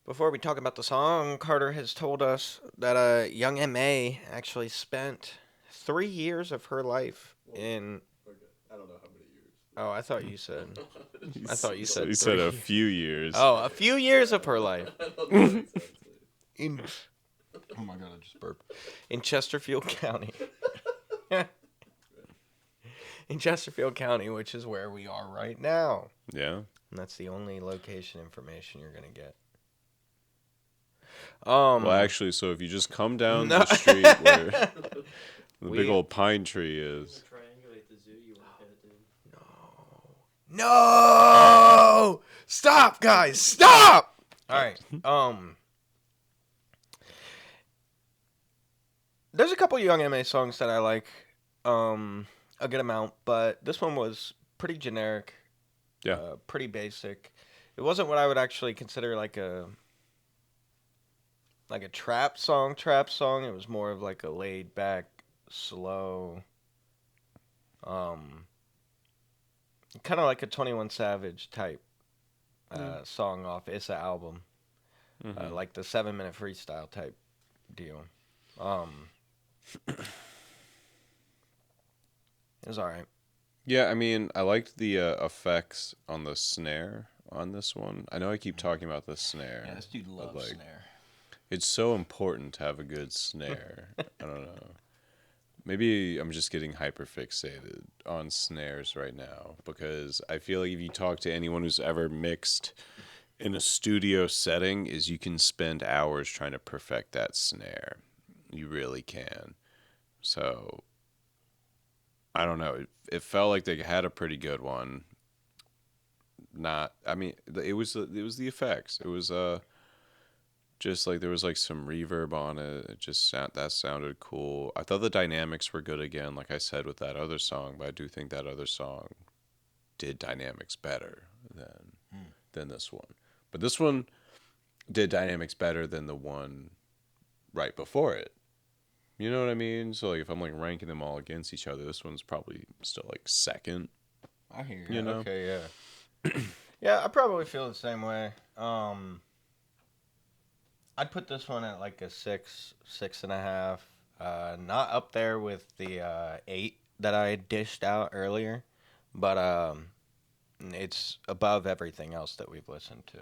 [SPEAKER 1] before we talk about the song, Carter has told us that Young M.A. actually spent 3 years of her life in...
[SPEAKER 6] I don't know how many years.
[SPEAKER 1] Oh, I thought you said...
[SPEAKER 2] He said
[SPEAKER 1] 3.
[SPEAKER 2] a few years.
[SPEAKER 1] Oh, a few years of her life. In... Oh my God, I just burped. In Chesterfield County. In Chesterfield County, which is where we are right now.
[SPEAKER 2] Yeah.
[SPEAKER 1] And that's the only location information you're going to get.
[SPEAKER 2] Well, actually, so if you just come down the street where the big old pine tree is.
[SPEAKER 4] Triangulate the zoo you work at, dude.
[SPEAKER 1] No! Stop, guys! Stop! All right. There's a couple Young M.A. songs that I like a good amount, but this one was pretty generic.
[SPEAKER 2] Yeah.
[SPEAKER 1] Pretty basic. It wasn't what I would actually consider like a trap song. It was more of like a laid back, slow, kind of like a 21 Savage type song off Issa album, like the 7-minute freestyle type deal. It was all right.
[SPEAKER 2] Yeah, I mean, I liked the effects on the snare on this one. I know I keep talking about the snare.
[SPEAKER 1] Yeah, this dude loves
[SPEAKER 2] like,
[SPEAKER 1] snare.
[SPEAKER 2] It's so important to have a good snare. I don't know. Maybe I'm just getting hyper fixated on snares right now because I feel like if you talk to anyone who's ever mixed in a studio setting, is you can spend hours trying to perfect that snare. You really can. So I don't know. It felt like they had a pretty good one. Not, I mean, it was the effects. It was just like there was like some reverb on it. It just that sounded cool. I thought the dynamics were good again, like I said with that other song. But I do think that other song did dynamics better than this one. But this one did dynamics better than the one right before it. You know what I mean? So like if I'm like ranking them all against each other, this one's probably still like second.
[SPEAKER 1] I hear
[SPEAKER 2] you know?
[SPEAKER 1] Okay, yeah. Yeah, I probably feel the same way. I'd put this one at like a 6.5. Not up there with the 8 that I dished out earlier, but it's above everything else that we've listened to.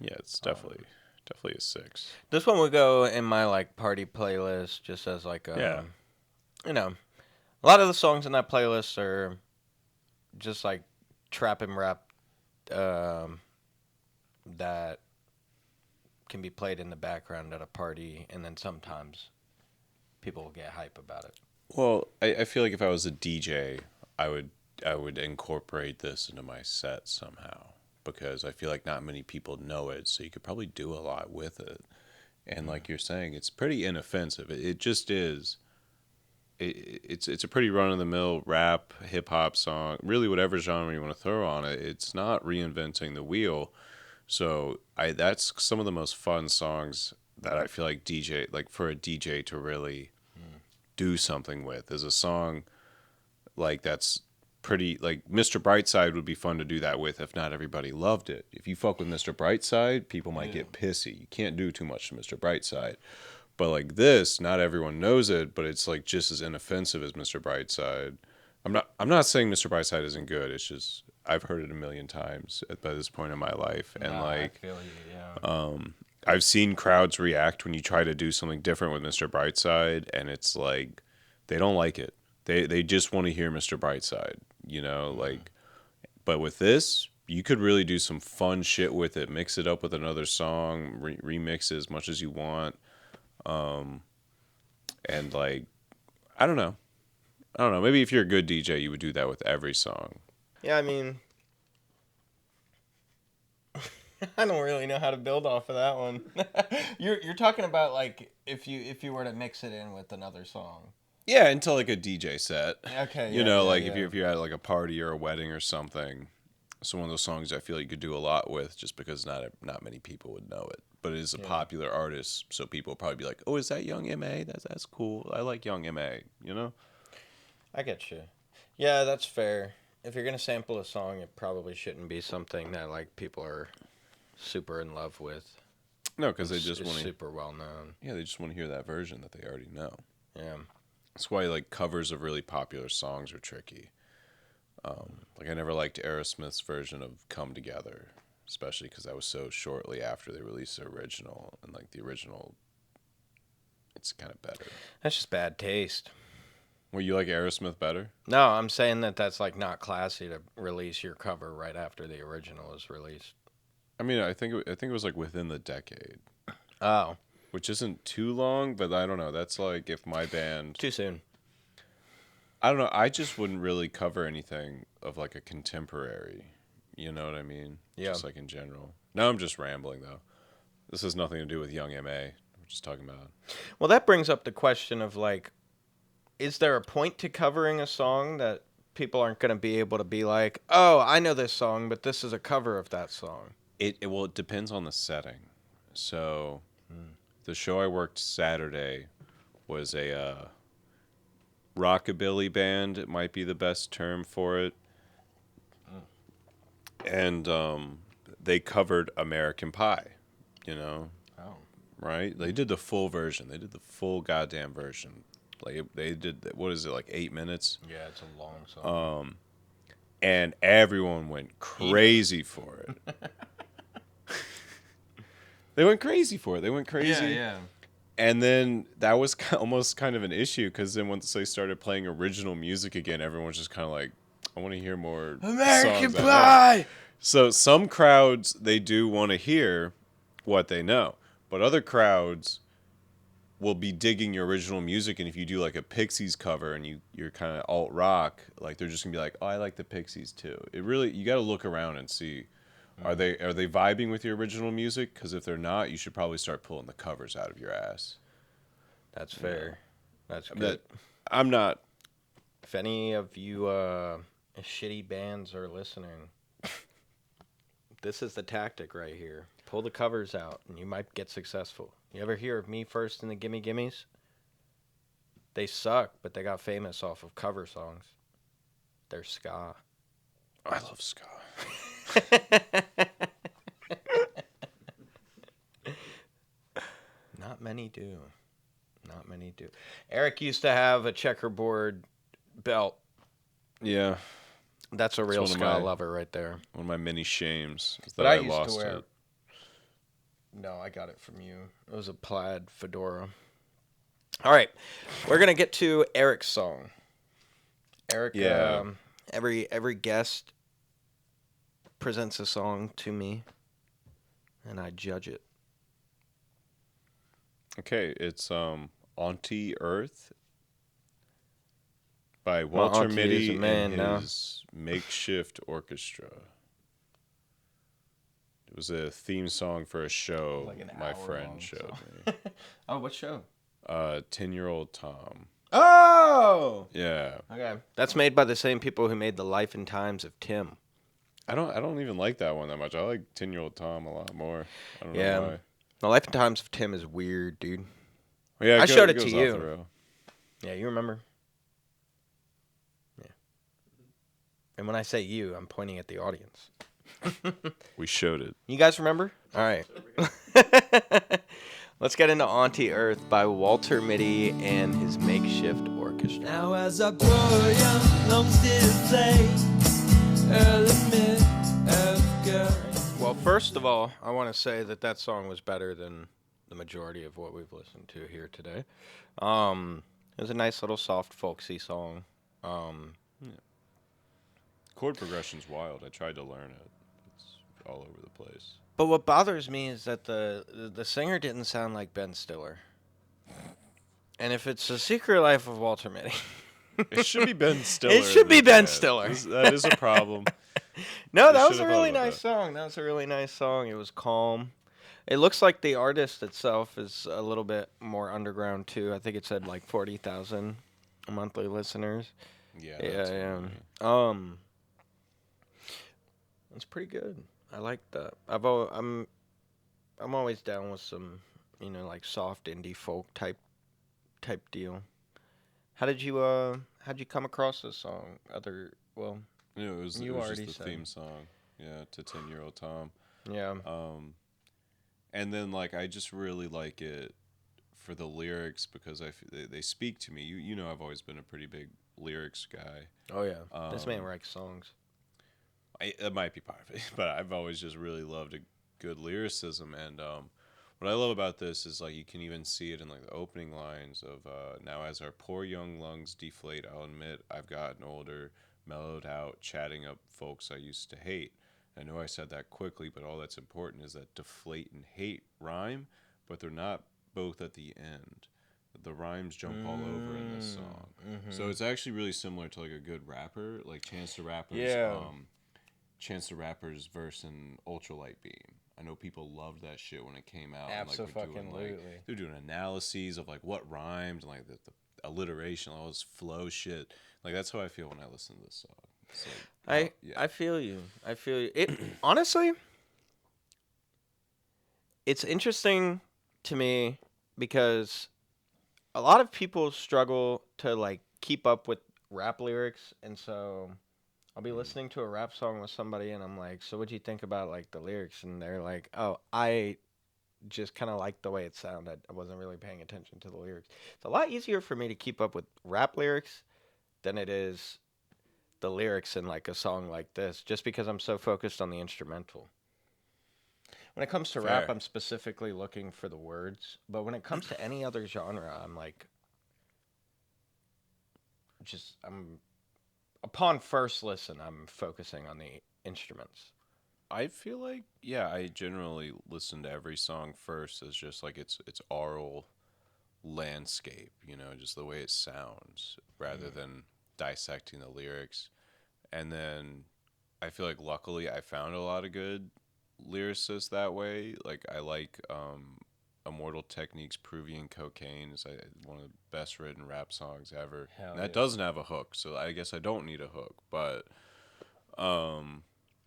[SPEAKER 2] Yeah, it's definitely a 6.
[SPEAKER 1] This one would go in my like party playlist, just as like a, you know, a lot of the songs in that playlist are just like trap and rap that can be played in the background at a party, and then sometimes people will get hype about it.
[SPEAKER 2] Well, I feel like if I was a DJ, I would incorporate this into my set somehow because I feel like not many people know it, so you could probably do a lot with it. And like you're saying, it's pretty inoffensive. It just is. It's a pretty run-of-the-mill rap, hip-hop song, really whatever genre you want to throw on it. It's not reinventing the wheel. So that's some of the most fun songs that I feel like for a DJ to really do something with is a song like that's pretty, like Mr. Brightside would be fun to do that with if not everybody loved it. If you fuck with Mr. Brightside, people might get pissy. You can't do too much to Mr. Brightside. But like this, not everyone knows it, but it's like just as inoffensive as Mr. Brightside. I'm not saying Mr. Brightside isn't good. It's just I've heard it a million times by this point in my life, and
[SPEAKER 1] I feel you, yeah.
[SPEAKER 2] I've seen crowds react when you try to do something different with Mr. Brightside, and it's like they don't like it. They just want to hear Mr. Brightside, you know, like. But with this, you could really do some fun shit with it. Mix it up with another song, remix it as much as you want. And like, I don't know. Maybe if you're a good DJ, you would do that with every song.
[SPEAKER 1] Yeah, I mean, I don't really know how to build off of that one. You're talking about like if you were to mix it in with another song.
[SPEAKER 2] Yeah, into like a DJ set.
[SPEAKER 1] Okay.
[SPEAKER 2] You know, like if you're at like a party or a wedding or something. So one of those songs I feel like you could do a lot with, just because not many people would know it. But it is a popular artist, so people will probably be like, "Oh, is that Young M.A.? That's cool. I like Young M.A." You know?
[SPEAKER 1] I get you. Yeah, that's fair. If you're gonna sample a song, it probably shouldn't be something that like people are super in love with.
[SPEAKER 2] No, because they just want to
[SPEAKER 1] super well known.
[SPEAKER 2] Yeah, they just want to hear that version that they already know.
[SPEAKER 1] Yeah.
[SPEAKER 2] That's why like covers of really popular songs are tricky. Like I never liked Aerosmith's version of "Come Together," especially because that was so shortly after they released the original, and like the original, it's kind of better.
[SPEAKER 1] That's just bad taste.
[SPEAKER 2] Well, you like Aerosmith better?
[SPEAKER 1] No, I'm saying that's like not classy to release your cover right after the original is released.
[SPEAKER 2] I mean, I think it was like within the decade.
[SPEAKER 1] Oh.
[SPEAKER 2] Which isn't too long, but I don't know. That's like if my band...
[SPEAKER 1] Too soon.
[SPEAKER 2] I don't know. I just wouldn't really cover anything of like a contemporary. You know what I mean?
[SPEAKER 1] Yeah.
[SPEAKER 2] Just like in general. No, I'm just rambling though. This has nothing to do with Young M.A. We're just talking about...
[SPEAKER 1] Well, that brings up the question of like, is there a point to covering a song that people aren't going to be able to be like, oh, I know this song, but this is a cover of that song?
[SPEAKER 2] It depends on the setting. So the show I worked Saturday was a rockabilly band. It might be the best term for it. And they covered American Pie, you know?
[SPEAKER 1] Oh.
[SPEAKER 2] Right? They did the full version. They did the full goddamn version. Like they did, what is it, like 8 minutes?
[SPEAKER 1] Yeah, it's a long song.
[SPEAKER 2] And everyone went crazy for it. They went crazy for it. They went crazy.
[SPEAKER 1] Yeah.
[SPEAKER 2] And then that was almost kind of an issue because then once they started playing original music again, everyone's just kind of like, I want to hear more
[SPEAKER 1] American
[SPEAKER 2] songs I know.
[SPEAKER 1] Pie.
[SPEAKER 2] So some crowds, they do want to hear what they know, but other crowds will be digging your original music, and if you do like a Pixies cover and you're kind of alt rock, like they're just gonna be like, oh, I like the Pixies too. It really, you got to look around and see, are they vibing with your original music? Because if they're not, you should probably start pulling the covers out of your ass.
[SPEAKER 1] That's fair. That's good.
[SPEAKER 2] But I'm not.
[SPEAKER 1] If any of you shitty bands are listening, this is the tactic right here. Pull the covers out, and you might get successful. You ever hear of Me First and the Gimme Gimmes? They suck, but they got famous off of cover songs. They're ska.
[SPEAKER 2] I love ska.
[SPEAKER 1] Not many do. Not many do. Eric used to have a checkerboard belt.
[SPEAKER 2] Yeah,
[SPEAKER 1] That's a real
[SPEAKER 2] one of
[SPEAKER 1] ska
[SPEAKER 2] my-
[SPEAKER 1] lover right there.
[SPEAKER 2] one of my many shames is that
[SPEAKER 1] But
[SPEAKER 2] I
[SPEAKER 1] I used
[SPEAKER 2] lost
[SPEAKER 1] to wear.
[SPEAKER 2] it.
[SPEAKER 1] No, I got it from you. It was a plaid fedora. All right, we're gonna get to Eric's song. Eric,
[SPEAKER 2] Yeah.
[SPEAKER 1] every guest presents a song to me, and I judge it.
[SPEAKER 2] Okay, it's Auntie Earth by Walter
[SPEAKER 1] auntie is
[SPEAKER 2] Mitty
[SPEAKER 1] a man
[SPEAKER 2] and
[SPEAKER 1] now.
[SPEAKER 2] his Makeshift Orchestra. It was a theme song for a show
[SPEAKER 1] Like an
[SPEAKER 2] my
[SPEAKER 1] hour-long
[SPEAKER 2] friend showed
[SPEAKER 1] song.
[SPEAKER 2] me.
[SPEAKER 1] Oh, what show?
[SPEAKER 2] 10-Year-Old Tom.
[SPEAKER 1] Oh,
[SPEAKER 2] Yeah.
[SPEAKER 1] okay. That's made by the same people who made The Life and Times of Tim.
[SPEAKER 2] I don't even like that one that much. I like 10-Year-Old Tom a lot more. I don't
[SPEAKER 1] Yeah.
[SPEAKER 2] know why.
[SPEAKER 1] The Life and Times of Tim is weird, dude.
[SPEAKER 2] Yeah,
[SPEAKER 1] I showed it
[SPEAKER 2] goes
[SPEAKER 1] to
[SPEAKER 2] off
[SPEAKER 1] you.
[SPEAKER 2] the rail.
[SPEAKER 1] Yeah, you remember? Yeah. And when I say you, I'm pointing at the audience.
[SPEAKER 2] We showed it.
[SPEAKER 1] You guys remember? All right. Let's get into Auntie Earth by Walter Mitty and his Makeshift Orchestra.
[SPEAKER 3] Now as I grow young, lungs still play early mid of girl.
[SPEAKER 1] Well, first of all, I want to say that song was better than the majority of what we've listened to here today. It was a nice little soft folksy song.
[SPEAKER 2] Chord progression's wild. I tried to learn it. It's all over the place.
[SPEAKER 1] But what bothers me is that the singer didn't sound like Ben Stiller. And if it's The Secret Life of Walter Mitty,
[SPEAKER 2] It should be Ben Stiller.
[SPEAKER 1] It should be Ben
[SPEAKER 2] Yeah,
[SPEAKER 1] Stiller.
[SPEAKER 2] That is a problem.
[SPEAKER 1] no,
[SPEAKER 2] They
[SPEAKER 1] that was
[SPEAKER 2] should've
[SPEAKER 1] a really
[SPEAKER 2] thought about
[SPEAKER 1] nice
[SPEAKER 2] that.
[SPEAKER 1] song. That was a really nice song. It was calm. It looks like the artist itself is a little bit more underground too. I think it said like 40,000 monthly listeners.
[SPEAKER 2] Yeah.
[SPEAKER 1] Yeah. It's pretty good. I like that. I'm always down with some, like soft indie folk type deal. How'd you come across this song?
[SPEAKER 2] It was
[SPEAKER 1] You already
[SPEAKER 2] just the
[SPEAKER 1] said.
[SPEAKER 2] theme song. Yeah, to 10-Year-Old Tom.
[SPEAKER 1] Yeah.
[SPEAKER 2] And then like I just really like it for the lyrics because they speak to me. You know I've always been a pretty big lyrics guy.
[SPEAKER 1] Oh yeah. This man writes songs.
[SPEAKER 2] It might be part of it, but I've always just really loved a good lyricism. And what I love about this is like you can even see it in like the opening lines of now as our poor young lungs deflate, I'll admit I've gotten older, mellowed out, chatting up folks I used to hate. I know I said that quickly, but all that's important is that deflate and hate rhyme, but they're not both at the end. The rhymes jump all over in this song. So it's actually really similar to like a good rapper, like Chance the Rapper's Chance the Rapper's verse in Ultralight Beam. I know people loved that shit when it came out. And, like, they're doing analyses of like what rhymed and like the alliteration, all this flow shit. Like that's how I feel when I listen to this song. It's like,
[SPEAKER 1] I feel you. It honestly, it's interesting to me because a lot of people struggle to like keep up with rap lyrics, and so I'll be listening to a rap song with somebody and I'm like, so what'd you think about like the lyrics? And they're like, oh, I just kind of liked the way it sounded. I wasn't really paying attention to the lyrics. It's a lot easier for me to keep up with rap lyrics than it is the lyrics in like a song like this, just because I'm so focused on the instrumental. when it comes to rap,
[SPEAKER 2] Fair.
[SPEAKER 1] I'm specifically looking for the words. But when it comes to any other genre, I'm like, upon first listen, I'm focusing on the instruments.
[SPEAKER 2] I feel like, yeah, I generally listen to every song first as just like its aural landscape, just the way it sounds, rather than dissecting the lyrics. And then I feel like luckily I found a lot of good lyricists that way. Like I like Immortal Technique's Peruvian Cocaine is one of the best written rap songs ever.
[SPEAKER 1] Hell
[SPEAKER 2] And that
[SPEAKER 1] yeah.
[SPEAKER 2] doesn't have a hook, so I guess I don't need a hook. But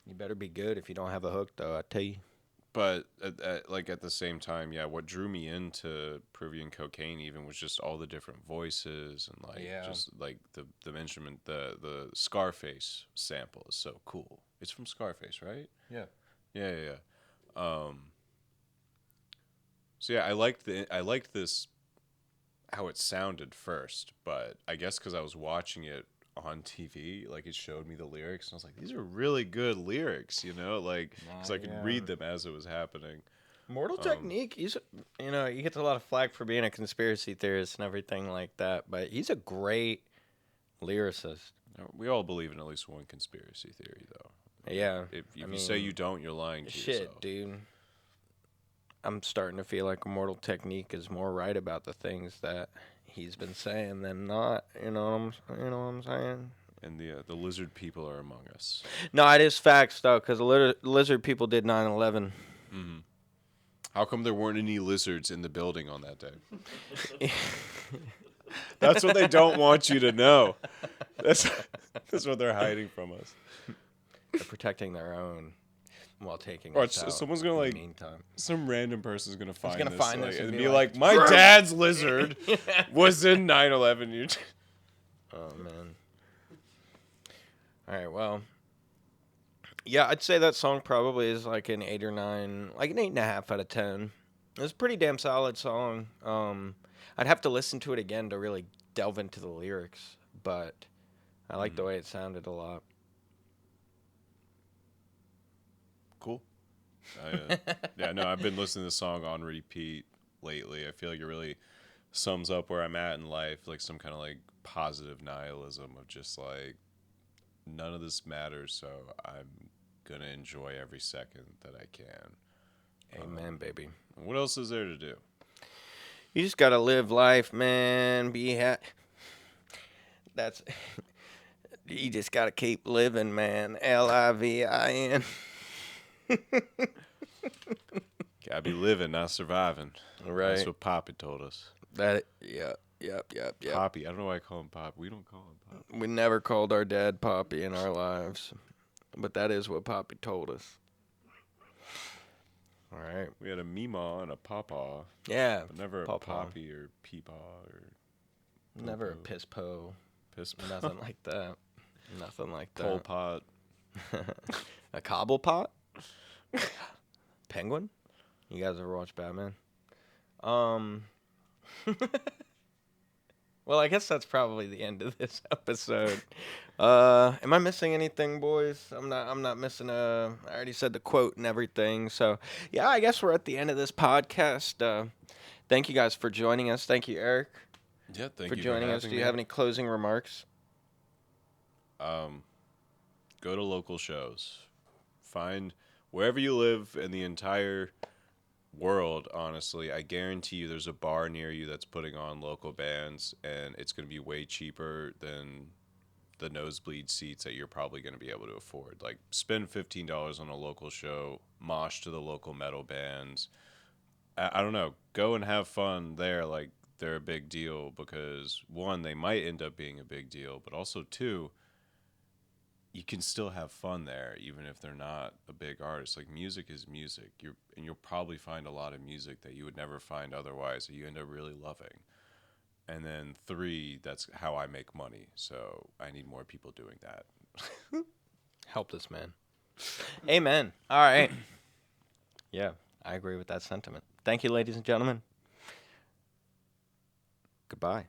[SPEAKER 1] You better be good if you don't have a hook, though. I tell you.
[SPEAKER 2] at the same time, yeah, what drew me into Peruvian Cocaine even was just all the different voices and just like the instrument, the Scarface sample is so cool. It's from Scarface, right?
[SPEAKER 1] Yeah.
[SPEAKER 2] Yeah. So yeah, I liked this how it sounded first, but I guess because I was watching it on TV, like it showed me the lyrics, and I was like, these are really good lyrics, because I could read them as it was happening.
[SPEAKER 1] Mortal Technique, he gets a lot of flack for being a conspiracy theorist and everything like that, but he's a great lyricist.
[SPEAKER 2] We all believe in at least one conspiracy theory, though.
[SPEAKER 1] Yeah.
[SPEAKER 2] If you say you don't, you're lying to
[SPEAKER 1] shit,
[SPEAKER 2] yourself.
[SPEAKER 1] dude. I'm starting to feel like Immortal Technique is more right about the things that he's been saying than not. You know what I'm saying?
[SPEAKER 2] And the lizard people are among us.
[SPEAKER 1] No, it is facts though, because lizard people did 9/11.
[SPEAKER 2] How come there weren't any lizards in the building on that day? That's what they don't want you to know. That's what they're hiding from us.
[SPEAKER 1] They're protecting their own while taking
[SPEAKER 2] Or
[SPEAKER 1] us out.
[SPEAKER 2] someone's gonna
[SPEAKER 1] in
[SPEAKER 2] like
[SPEAKER 1] the meantime.
[SPEAKER 2] some random person's gonna find
[SPEAKER 1] gonna
[SPEAKER 2] this,
[SPEAKER 1] find this
[SPEAKER 2] and
[SPEAKER 1] and
[SPEAKER 2] be
[SPEAKER 1] be
[SPEAKER 2] like,
[SPEAKER 1] like,
[SPEAKER 2] my dad's lizard was in 9/11.
[SPEAKER 1] Oh man. All right, well, yeah, I'd say that song probably is like an 8 or 9, like an 8.5 out of 10. It's a pretty damn solid song. I'd have to listen to it again to really delve into the lyrics, but I like the way it sounded a lot.
[SPEAKER 2] Cool. No, I've been listening to this song on repeat lately. I feel like it really sums up where I'm at in life, like some kind of like positive nihilism of just like none of this matters, so I'm gonna enjoy every second that I can.
[SPEAKER 1] Amen, baby.
[SPEAKER 2] What else is there to do?
[SPEAKER 1] You just gotta live life, man. That's. You just gotta keep living, man. LIVIN.
[SPEAKER 2] Gotta be living, not surviving.
[SPEAKER 1] Right.
[SPEAKER 2] That's what Poppy told us.
[SPEAKER 1] Yep.
[SPEAKER 2] Poppy. I don't know why I call him Pop. We don't call him Pop.
[SPEAKER 1] We never called our dad Poppy in our lives, but that is what Poppy told us. All right.
[SPEAKER 2] We had a Meemaw and a Pawpaw,
[SPEAKER 1] Yeah.
[SPEAKER 2] but never a
[SPEAKER 1] Pawpaw.
[SPEAKER 2] Poppy or Peepaw or
[SPEAKER 1] Never a
[SPEAKER 2] Poo-poo.
[SPEAKER 1] piss po.
[SPEAKER 2] Piss.
[SPEAKER 1] Nothing like that. Nothing like that.
[SPEAKER 2] Pole Pot.
[SPEAKER 1] A cobble pot? Penguin? You guys ever watch Batman? Well, I guess that's probably the end of this episode. Am I missing anything, boys? I'm not missing I already said the quote and everything. So, yeah, I guess we're at the end of this podcast. Thank you guys for joining us. Thank you, Eric,
[SPEAKER 2] Yeah, thank
[SPEAKER 1] for
[SPEAKER 2] you
[SPEAKER 1] joining
[SPEAKER 2] for
[SPEAKER 1] us. Do
[SPEAKER 2] having
[SPEAKER 1] you
[SPEAKER 2] me.
[SPEAKER 1] have any closing remarks?
[SPEAKER 2] Go to local shows. Find wherever you live in the entire world, honestly, I guarantee you there's a bar near you that's putting on local bands, and it's going to be way cheaper than the nosebleed seats that you're probably going to be able to afford. Like, spend $15 on a local show, mosh to the local metal bands. I don't know. Go and have fun there. Like, they're a big deal because, one, they might end up being a big deal, but also, two, you can still have fun there, even if they're not a big artist. Like, music is music. You'll probably find a lot of music that you would never find otherwise that you end up really loving. And then 3, that's how I make money. So I need more people doing that.
[SPEAKER 1] Help this man. Amen. All right. Yeah, I agree with that sentiment. Thank you, ladies and gentlemen. Goodbye.